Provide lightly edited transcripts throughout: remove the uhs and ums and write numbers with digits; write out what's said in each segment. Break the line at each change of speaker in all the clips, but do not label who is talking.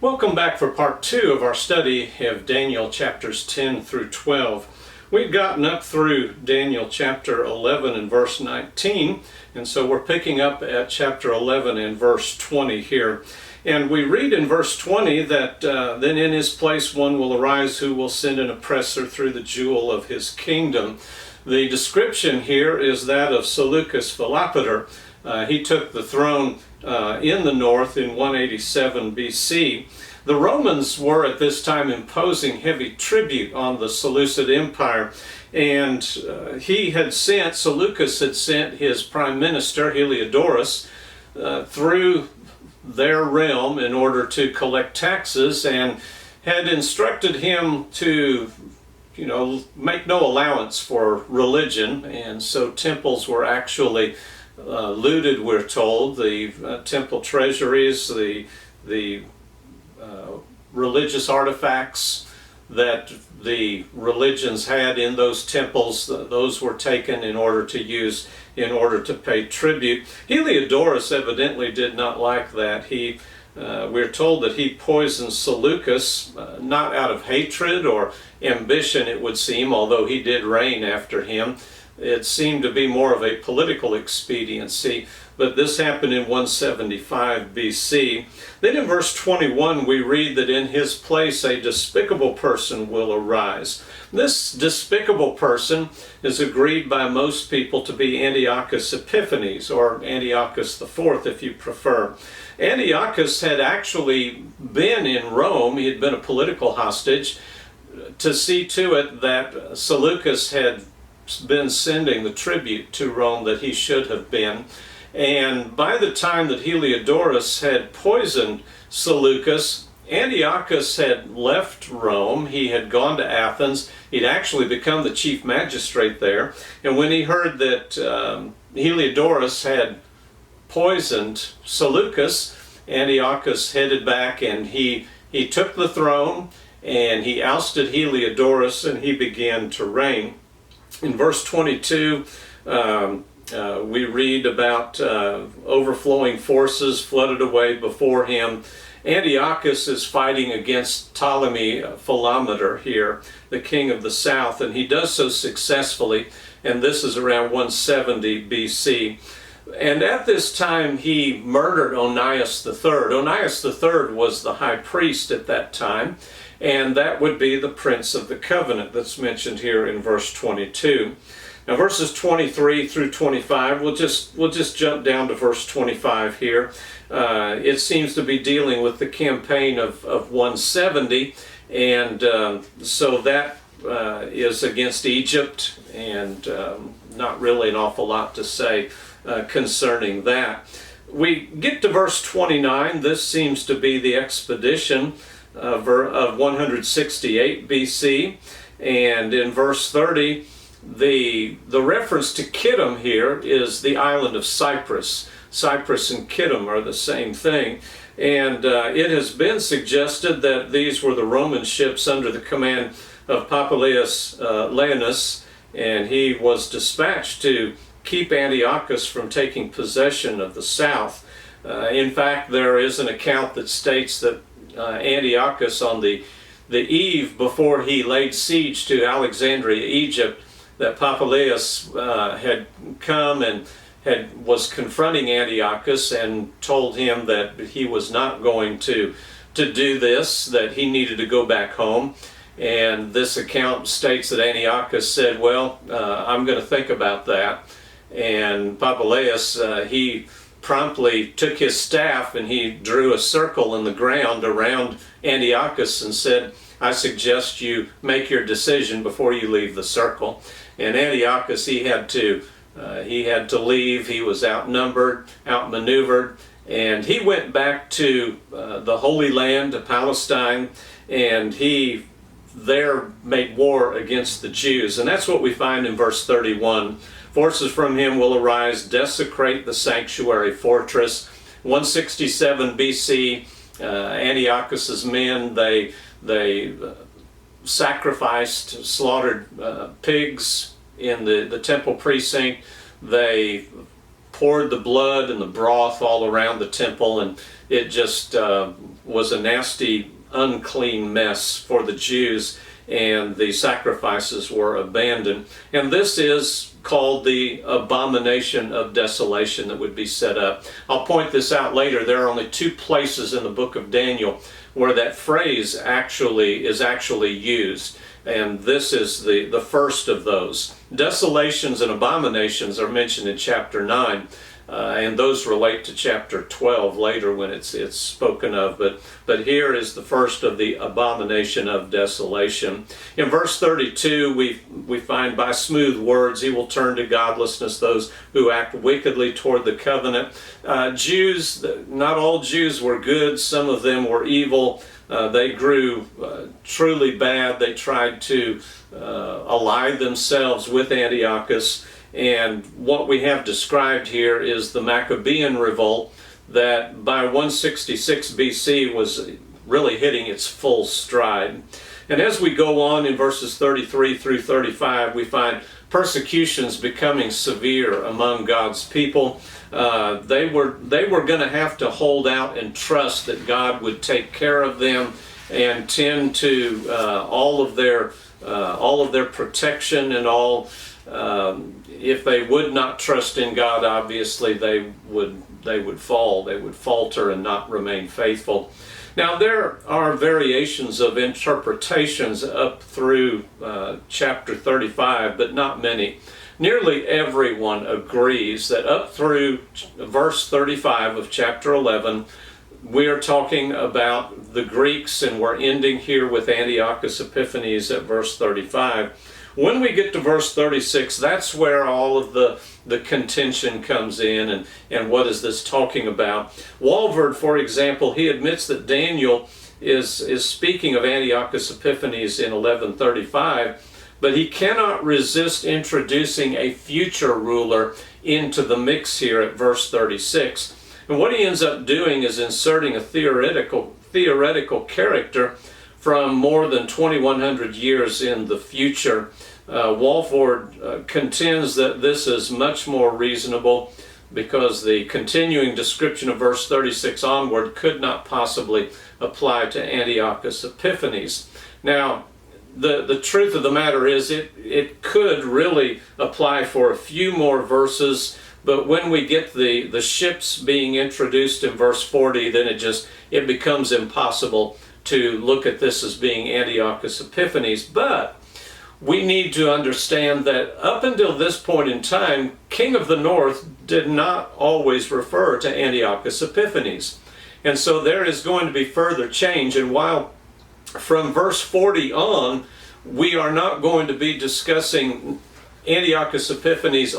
Welcome back for part 2 of our study of Daniel chapters 10 through 12. We've gotten up through Daniel chapter 11 and verse 19, and so we're picking up at chapter 11 and verse 20 here. And we read in verse 20 that then in his place one will arise who will send an oppressor through the jewel of his kingdom. The description here is that of Seleucus Philopator. He took the throne in the north in 187 BC. The Romans were at this time imposing heavy tribute on the Seleucid Empire, and Seleucus had sent his prime minister Heliodorus through their realm in order to collect taxes, and had instructed him to make no allowance for religion, and so temples were actually looted, we're told. The temple treasuries, the religious artifacts that the religions had in those temples, those were taken in order to use in order to pay tribute. Heliodorus evidently did not like that. We're told that he poisoned Seleucus, not out of hatred or ambition, it would seem, although he did reign after him. It seemed to be more of a political expediency, but this happened in 175 BC. Then in verse 21 we read that in his place a despicable person will arise. This despicable person is agreed by most people to be Antiochus Epiphanes, or Antiochus IV if you prefer. Antiochus had actually been in Rome. He had been a political hostage to see to it that Seleucus had been sending the tribute to Rome that he should have been. And by the time that Heliodorus had poisoned Seleucus, Antiochus had left Rome. He had gone to Athens. He'd actually become the chief magistrate there. And when he heard that Heliodorus had poisoned Seleucus, Antiochus headed back and he took the throne and he ousted Heliodorus and he began to reign. In verse 22, we read about overflowing forces flooded away before him. Antiochus is fighting against Ptolemy Philopator here, the king of the south, and he does so successfully, and this is around 170 BC. And at this time he murdered Onias III. Onias III was the high priest at that time, and that would be the prince of the covenant that's mentioned here in verse 22. Now verses 23 through 25, we'll just jump down to verse 25 here. It seems to be dealing with the campaign of 170, and so that is against Egypt, and not really an awful lot to say concerning that. We get to verse 29. This seems to be the expedition of 168 BC, and in verse 30 the reference to Kittim here is the island of Cyprus. Cyprus and Kittim are the same thing, and it has been suggested that these were the Roman ships under the command of Papilius Leonus, and he was dispatched to keep Antiochus from taking possession of the south. In fact, there is an account that states that Antiochus, on the eve before he laid siege to Alexandria, Egypt, that Papilius had come and was confronting Antiochus and told him that he was not going to do this, that he needed to go back home. And this account states that Antiochus said, well, I'm going to think about that. And Papilius, he promptly took his staff and he drew a circle in the ground around Antiochus and said, I suggest you make your decision before you leave the circle. And Antiochus, he had to leave. He was outnumbered, outmaneuvered, and he went back to the Holy Land, to Palestine, and he there made war against the Jews. And that's what we find in verse 31. Forces from him will arise, desecrate the sanctuary fortress. 167 BC, Antiochus's men, they sacrificed, slaughtered pigs in the temple precinct. They poured the blood and the broth all around the temple, and it just was a nasty, unclean mess for the Jews, and the sacrifices were abandoned. And this is called the abomination of desolation that would be set up. I'll point this out later. There are only 2 places in the book of Daniel where that phrase is actually used. And this is the first of those. Desolations and abominations are mentioned in chapter 9. And those relate to chapter 12 later when it's spoken of. But here is the first of the abomination of desolation. In verse 32, we find, by smooth words he will turn to godlessness those who act wickedly toward the covenant. Jews, not all Jews were good. Some of them were evil. They grew truly bad. They tried to ally themselves with Antiochus. And what we have described here is the Maccabean revolt that by 166 BC was really hitting its full stride. And as we go on in verses 33 through 35, we find persecutions becoming severe among God's people. They were going to have to hold out and trust that God would take care of them and tend to all of their protection and all. If they would not trust in God, obviously they would fall. They would falter and not remain faithful. Now there are variations of interpretations up through chapter 35, but not many. Nearly everyone agrees that up through verse 35 of chapter 11, we are talking about the Greeks, and we're ending here with Antiochus Epiphanes at verse 35. When we get to verse 36, that's where all of the contention comes in, and what is this talking about? Walvoord, for example, he admits that Daniel is speaking of Antiochus Epiphanes in 1135, but he cannot resist introducing a future ruler into the mix here at verse 36. And what he ends up doing is inserting a theoretical character from more than 2100 years in the future. Walvoord contends that this is much more reasonable because the continuing description of verse 36 onward could not possibly apply to Antiochus Epiphanes. Now, the truth of the matter is it could really apply for a few more verses, but when we get the ships being introduced in verse 40, then it becomes impossible to look at this as being Antiochus Epiphanes. But we need to understand that up until this point in time, King of the North did not always refer to Antiochus Epiphanes. And so there is going to be further change. And while from verse 40 on, we are not going to be discussing Antiochus Epiphanes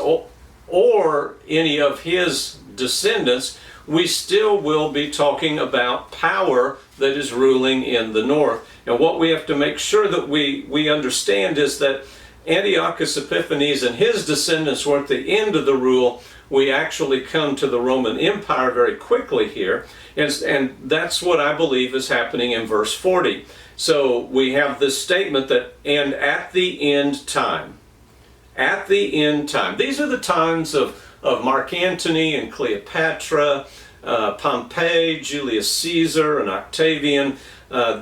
or any of his descendants, we still will be talking about power that is ruling in the north. And what we have to make sure that we understand is that Antiochus Epiphanes and his descendants were at the end of the rule. We actually come to the Roman Empire very quickly here. And that's what I believe is happening in verse 40. So we have this statement that, and at the end time. At the end time. These are the times of Mark Antony and Cleopatra, Pompey, Julius Caesar, and Octavian.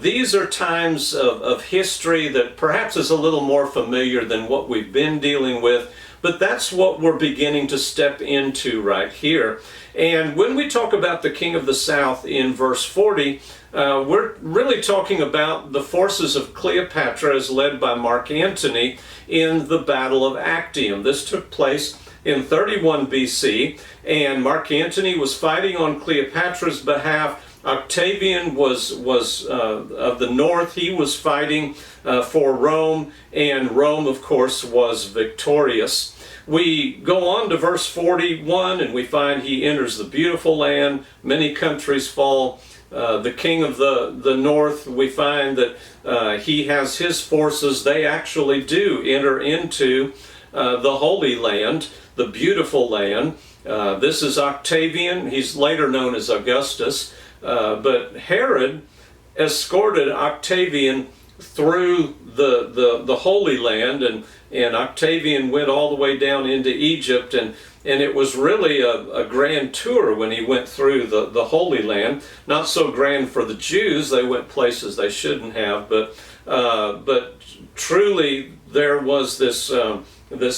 These are times of history that perhaps is a little more familiar than what we've been dealing with, but that's what we're beginning to step into right here. And when we talk about the king of the south in verse 40, we're really talking about the forces of Cleopatra as led by Mark Antony in the Battle of Actium. This took place in 31 BC, and Mark Antony was fighting on Cleopatra's behalf. Octavian was of the north. He was fighting for Rome, and Rome, of course, was victorious. We go on to verse 41, and we find he enters the beautiful land. Many countries fall. The king of the north, we find that he has his forces. They actually do enter into the Holy Land, the beautiful land. This is Octavian. He's later known as Augustus. But Herod escorted Octavian through the Holy Land, and Octavian went all the way down into Egypt, and it was really a grand tour when he went through the Holy Land. Not so grand for the Jews; they went places they shouldn't have, but truly there was this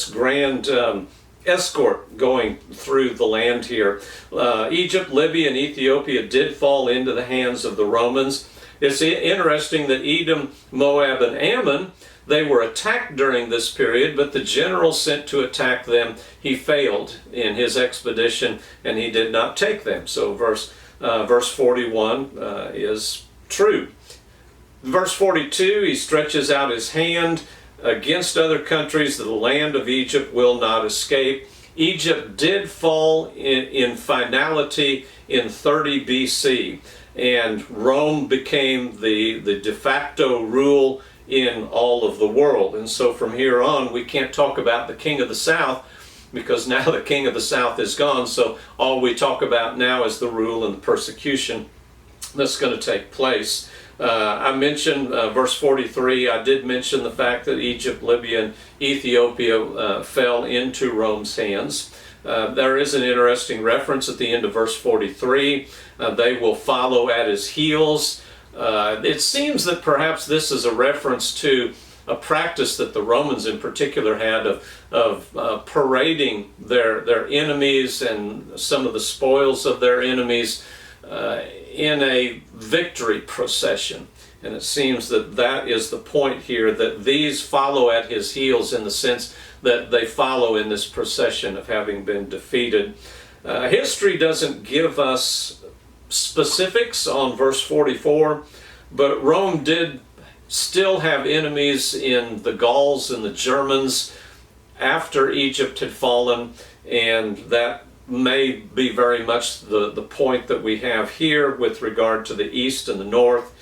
grand escort going through the land here. Egypt, Libya, and Ethiopia did fall into the hands of the Romans. It's interesting that Edom, Moab, and Ammon, they were attacked during this period, but the general sent to attack them, he failed in his expedition, and he did not take them. So verse 41 is true. Verse 42, he stretches out his hand against other countries, the land of Egypt will not escape. Egypt did fall in finality in 30 BC, and Rome became the de facto rule in all of the world. And so from here on, we can't talk about the king of the south, because now the king of the south is gone. So all we talk about now is the rule and the persecution that's going to take place. I mentioned verse 43. I did mention the fact that Egypt, Libya, and Ethiopia fell into Rome's hands. There is an interesting reference at the end of verse 43. They will follow at his heels. It seems that perhaps this is a reference to a practice that the Romans in particular had of parading their enemies and some of the spoils of their enemies in a victory procession. And it seems that that is the point here, that these follow at his heels in the sense that they follow in this procession of having been defeated. History doesn't give us specifics on verse 44, but Rome did still have enemies in the Gauls and the Germans after Egypt had fallen, and that may be very much the point that we have here with regard to the east and the north.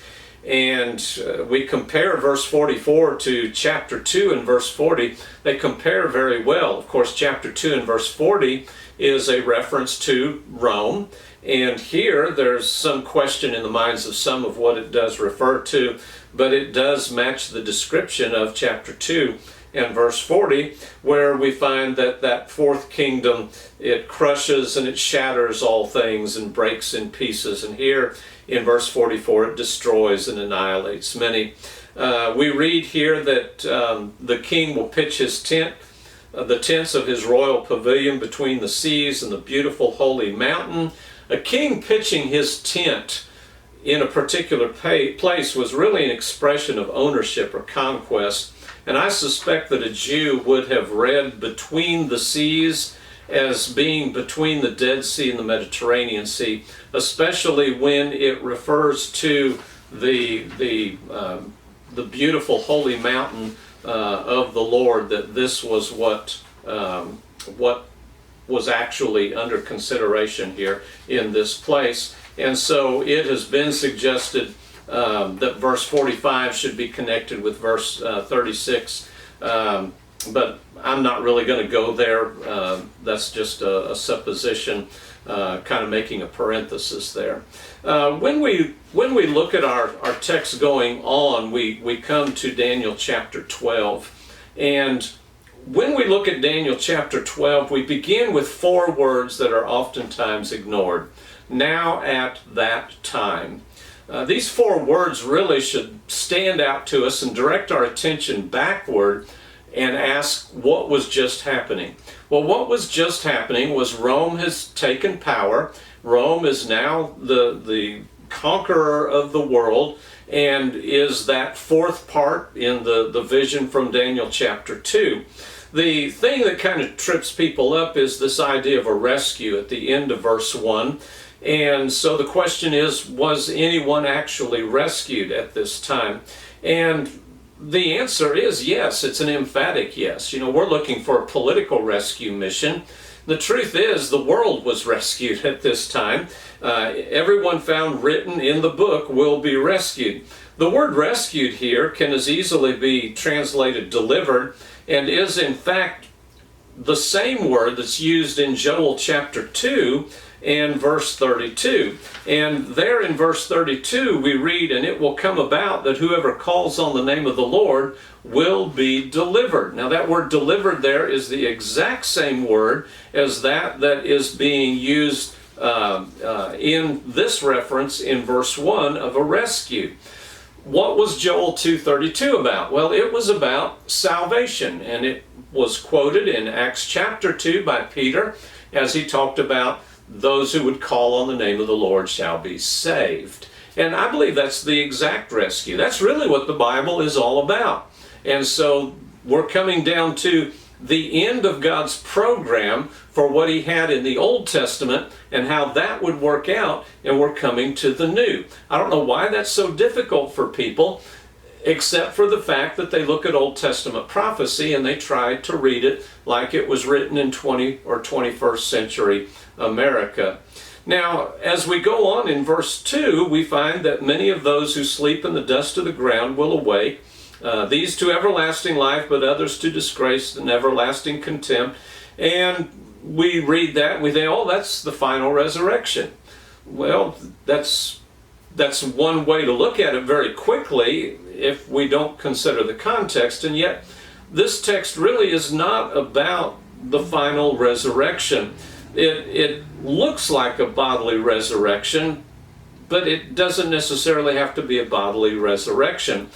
And we compare verse 44 to chapter 2 and verse 40. They compare very well. Of course, chapter 2 and verse 40 is a reference to Rome, and here there's some question in the minds of some of what it does refer to, but it does match the description of chapter 2 and verse 40, where we find that fourth kingdom, it crushes and it shatters all things and breaks in pieces. And here in verse 44, it destroys and annihilates many. We read here that the king will pitch his tent, the tents of his royal pavilion between the seas and the beautiful holy mountain. A king pitching his tent in a particular place was really an expression of ownership or conquest. And I suspect that a Jew would have read between the seas as being between the Dead Sea and the Mediterranean Sea, especially when it refers to the beautiful holy mountain of the Lord, that this was what was actually under consideration here in this place. And so it has been suggested that verse 45 should be connected with verse 36, but I'm not really going to go there. That's just a supposition, kind of making a parenthesis there. When we look at our text going on, we come to Daniel chapter 12, and when we look at Daniel chapter 12, we begin with 4 words that are oftentimes ignored. Now at that time. These 4 words really should stand out to us and direct our attention backward and ask what was just happening. Well, what was just happening was Rome has taken power. Rome is now the conqueror of the world and is that 4th part in the vision from Daniel chapter 2. The thing that kind of trips people up is this idea of a rescue at the end of verse 1. And so the question is, was anyone actually rescued at this time? And the answer is yes. It's an emphatic yes. You know, we're looking for a political rescue mission. The truth is, the world was rescued at this time. Everyone found written in the book will be rescued. The word rescued here can as easily be translated delivered, and is in fact the same word that's used in Joel chapter 2 and verse 32. And there in verse 32 we read, "And it will come about that whoever calls on the name of the Lord will be delivered." Now that word delivered there is the exact same word as that is being used in this reference in verse 1 of a rescue. What was Joel 2:32 about? Well, it was about salvation, and it was quoted in Acts chapter 2 by Peter as he talked about those who would call on the name of the Lord shall be saved. And I believe that's the exact rescue. That's really what the Bible is all about. And so we're coming down to the end of God's program for what he had in the Old Testament and how that would work out, and we're coming to the new. I don't know why that's so difficult for people, except for the fact that they look at Old Testament prophecy and they try to read it like it was written in 20 or 21st century America. Now, as we go on in verse 2, we find that many of those who sleep in the dust of the ground will awake, these to everlasting life, but others to disgrace and everlasting contempt. And we read that and we think, oh, that's the final resurrection. Well, that's one way to look at it very quickly if we don't consider the context. And yet, this text really is not about the final resurrection. It looks like a bodily resurrection, but it doesn't necessarily have to be a bodily resurrection.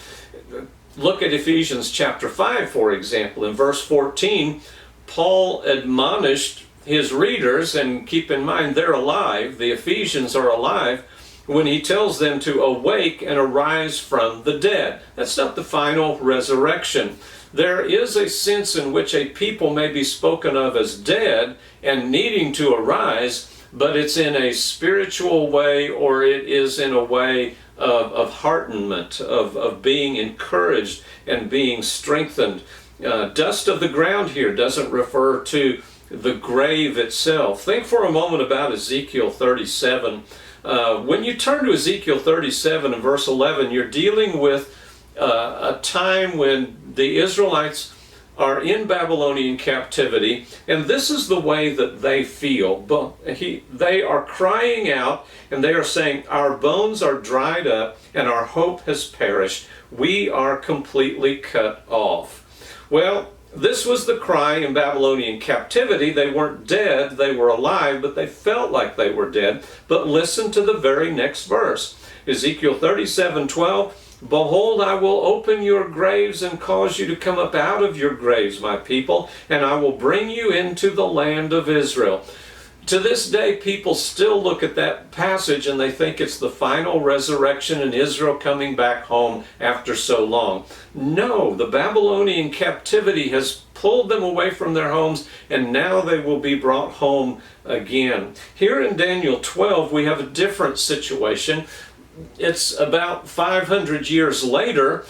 Look at Ephesians chapter 5, for example. In verse 14, Paul admonished his readers, and keep in mind they're alive, the Ephesians are alive, when he tells them to awake and arise from the dead. That's not the final resurrection. There is a sense in which a people may be spoken of as dead and needing to arise, but it's in a spiritual way, or it is in a way of heartenment, of being encouraged and being strengthened. Dust of the ground here doesn't refer to the grave itself. Think for a moment about Ezekiel 37. When you turn to Ezekiel 37 and verse 11, you're dealing with a time when the Israelites are in Babylonian captivity, and this is the way that they feel. They are crying out, and they are saying, "Our bones are dried up, and our hope has perished. We are completely cut off." Well, this was the cry in Babylonian captivity. They weren't dead, they were alive, but they felt like they were dead. But listen to the very next verse. Ezekiel 37:12, "Behold, I will open your graves and cause you to come up out of your graves, my people, and I will bring you into the land of Israel." To this day, people still look at that passage and they think it's the final resurrection and Israel coming back home after so long. No, the Babylonian captivity has pulled them away from their homes, and now they will be brought home again. Here in Daniel 12, we have a different situation. It's about 500 years later.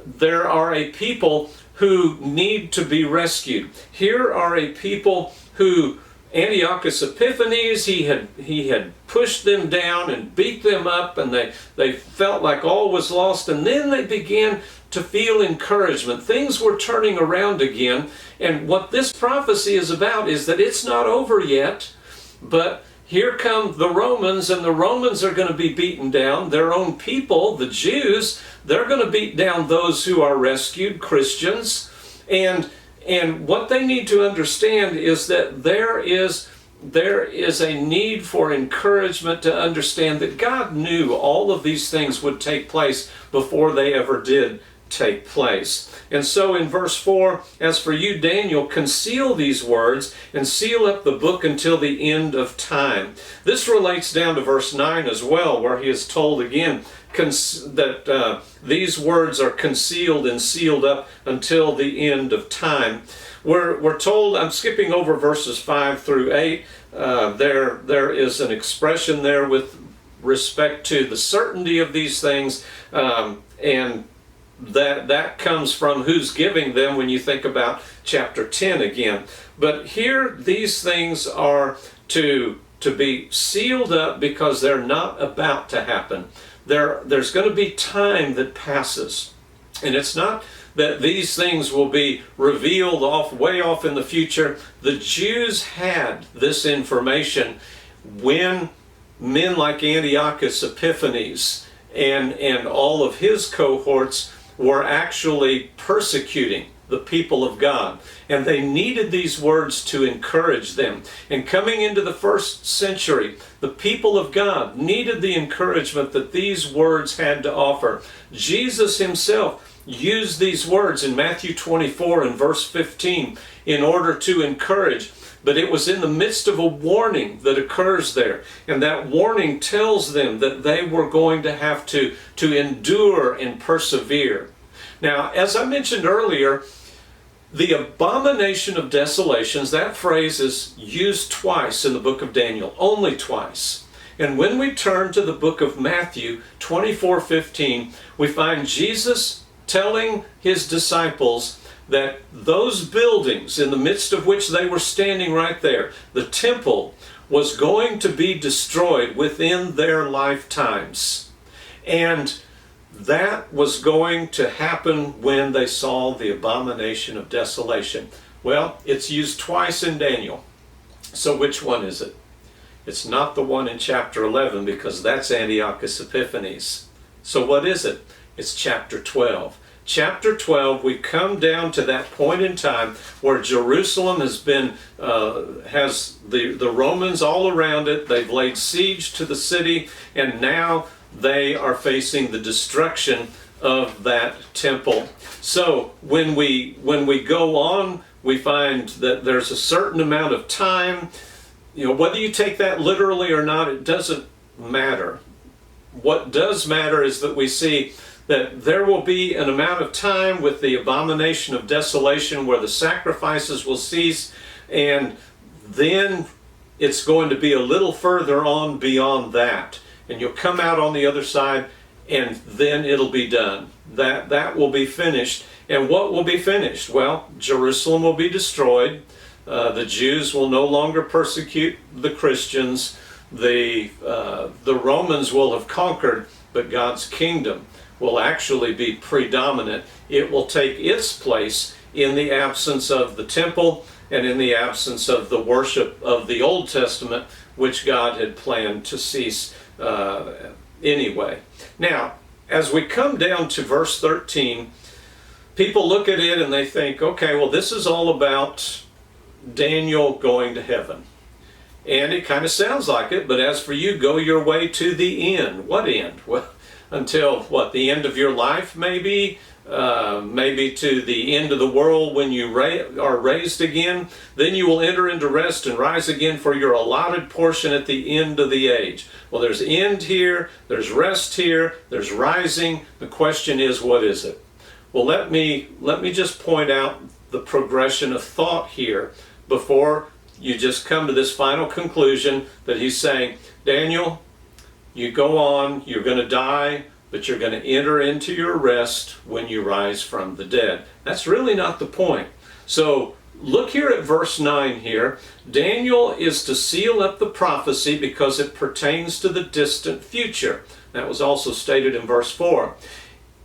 There are a people who need to be rescued. Here are a people who Antiochus Epiphanes, he had pushed them down and beat them up, and they felt like all was lost, and then they began to feel encouragement. Things were turning around again, and what this prophecy is about is that it's not over yet, but here come the Romans, and the Romans are going to be beaten down. Their own people, the Jews, they're going to beat down those who are rescued, Christians, and what they need to understand is that there is a need for encouragement to understand that God knew all of these things would take place before they ever did take place. And so in verse 4, "As for you, Daniel, conceal these words and seal up the book until the end of time." This relates down to verse 9 as well, where he is told again that these words are concealed and sealed up until the end of time. We're told, I'm skipping over verses 5 through 8, there is an expression there with respect to the certainty of these things, and that comes from who's giving them when you think about chapter 10 again. But here these things are to be sealed up because they're not about to happen. There's going to be time that passes. And it's not that these things will be revealed way off in the future. The Jews had this information when men like Antiochus Epiphanes and all of his cohorts were actually persecuting the people of God. And they needed these words to encourage them. And coming into the first century, the people of God needed the encouragement that these words had to offer. Jesus himself used these words in Matthew 24 and verse 15 in order to encourage. But it was in the midst of a warning that occurs there. And that warning tells them that they were going to have to endure and persevere. Now, as I mentioned earlier, the abomination of desolations, that phrase is used twice in the book of Daniel, only twice. And when we turn to the book of Matthew 24:15, we find Jesus telling his disciples that those buildings in the midst of which they were standing right there, the temple, was going to be destroyed within their lifetimes. And that was going to happen when they saw the abomination of desolation. Well, it's used twice in Daniel. So which one is it? It's not the one in chapter 11, because that's Antiochus Epiphanes. So what is it? It's chapter 12. Chapter 12, we come down to that point in time where Jerusalem has been, has the Romans all around it. They've laid siege to the city, and now they are facing the destruction of that temple. So when we go on, we find that there's a certain amount of time. You know, whether you take that literally or not, it doesn't matter. What does matter is that we see that there will be an amount of time with the abomination of desolation where the sacrifices will cease, and then it's going to be a little further on beyond that. And you'll come out on the other side, and then it'll be done. That will be finished. And what will be finished? Well, Jerusalem will be destroyed. The Jews will no longer persecute the Christians. The Romans will have conquered, but God's kingdom will actually be predominant. It will take its place in the absence of the temple and in the absence of the worship of the Old Testament, which God had planned to cease anyway. Now, as we come down to verse 13, people look at it and they think, okay, well, this is all about Daniel going to heaven. And it kind of sounds like it, but as for you, go your way to the end. What end? Well, until what, the end of your life, maybe? Maybe to the end of the world when you are raised again. Then you will enter into rest and rise again for your allotted portion at the end of the age. Well, there's end here, there's rest here, there's rising. The question is, what is it? Well, let me just point out the progression of thought here before you just come to this final conclusion that he's saying, Daniel, you go on, you're going to die, but you're going to enter into your rest when you rise from the dead. That's really not the point. So look here at verse 9 here. Daniel is to seal up the prophecy because it pertains to the distant future. That was also stated in verse 4.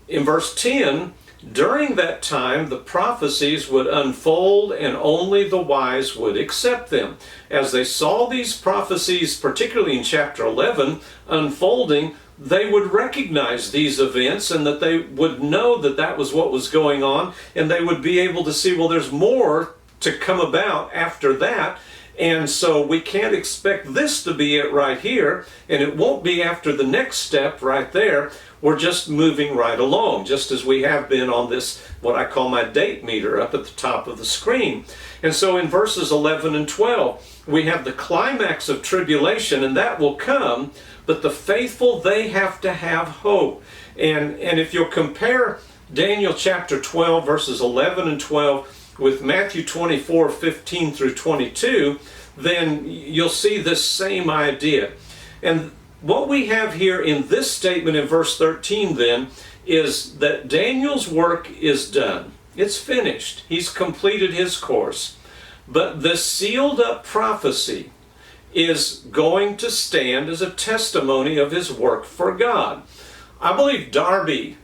In verse 10, during that time the prophecies would unfold and only the wise would accept them. As they saw these prophecies, particularly in chapter 11, unfolding, they would recognize these events and that they would know that that was what was going on, and they would be able to see, well, there's more to come about after that. And so we can't expect this to be it right here, and it won't be after the next step right there. We're just moving right along, just as we have been on this, what I call my date meter up at the top of the screen. And so in verses 11 and 12, we have the climax of tribulation, and that will come, but the faithful, they have to have hope. And if you'll compare Daniel chapter 12, verses 11 and 12, with Matthew 24, 15 through 22, then you'll see this same idea. And what we have here in this statement in verse 13 then is that Daniel's work is done. It's finished. He's completed his course. But the sealed up prophecy is going to stand as a testimony of his work for God. I believe Darby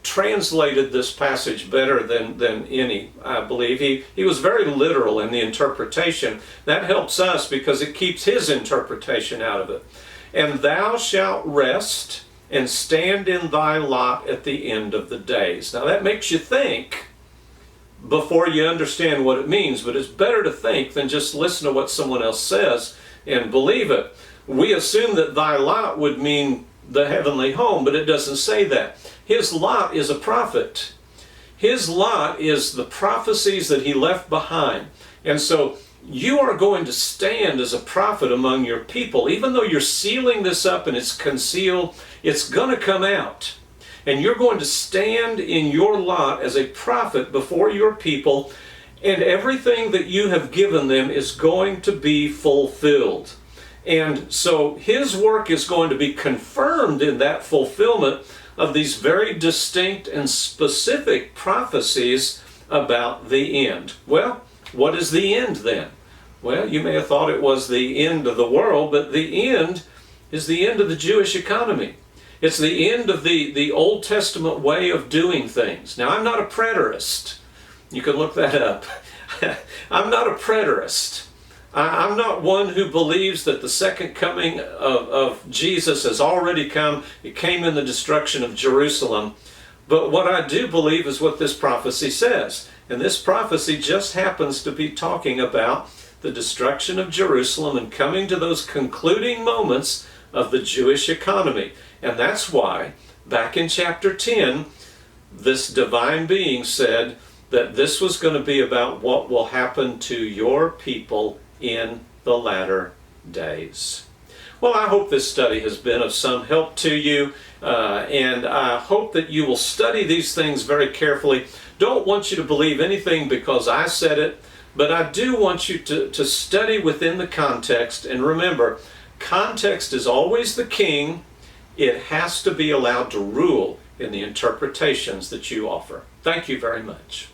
translated this passage better than any, I believe. He was very literal in the interpretation. That helps us because it keeps his interpretation out of it. And thou shalt rest and stand in thy lot at the end of the days. Now that makes you think before you understand what it means, but it's better to think than just listen to what someone else says and believe it. We assume that thy lot would mean the heavenly home, but it doesn't say that. His lot is a prophet. His lot is the prophecies that he left behind. And so you are going to stand as a prophet among your people. Even though you're sealing this up and it's concealed, it's going to come out. And you're going to stand in your lot as a prophet before your people, and everything that you have given them is going to be fulfilled. And so his work is going to be confirmed in that fulfillment of these very distinct and specific prophecies about the end. Well, what is the end then? Well, you may have thought it was the end of the world, but the end is the end of the Jewish economy. It's the end of the Old Testament way of doing things. Now, I'm not a preterist. You can look that up. I'm not a preterist. I'm not one who believes that the second coming of Jesus has already come. It came in the destruction of Jerusalem. But what I do believe is what this prophecy says. And this prophecy just happens to be talking about the destruction of Jerusalem and coming to those concluding moments of the Jewish economy. And that's why, back in chapter 10, this divine being said that this was going to be about what will happen to your people in the latter days. Well, I hope this study has been of some help to you, and I hope that you will study these things very carefully. Don't want you to believe anything because I said it, but I do want you to study within the context, and remember, context is always the king. It has to be allowed to rule in the interpretations that you offer. Thank you very much.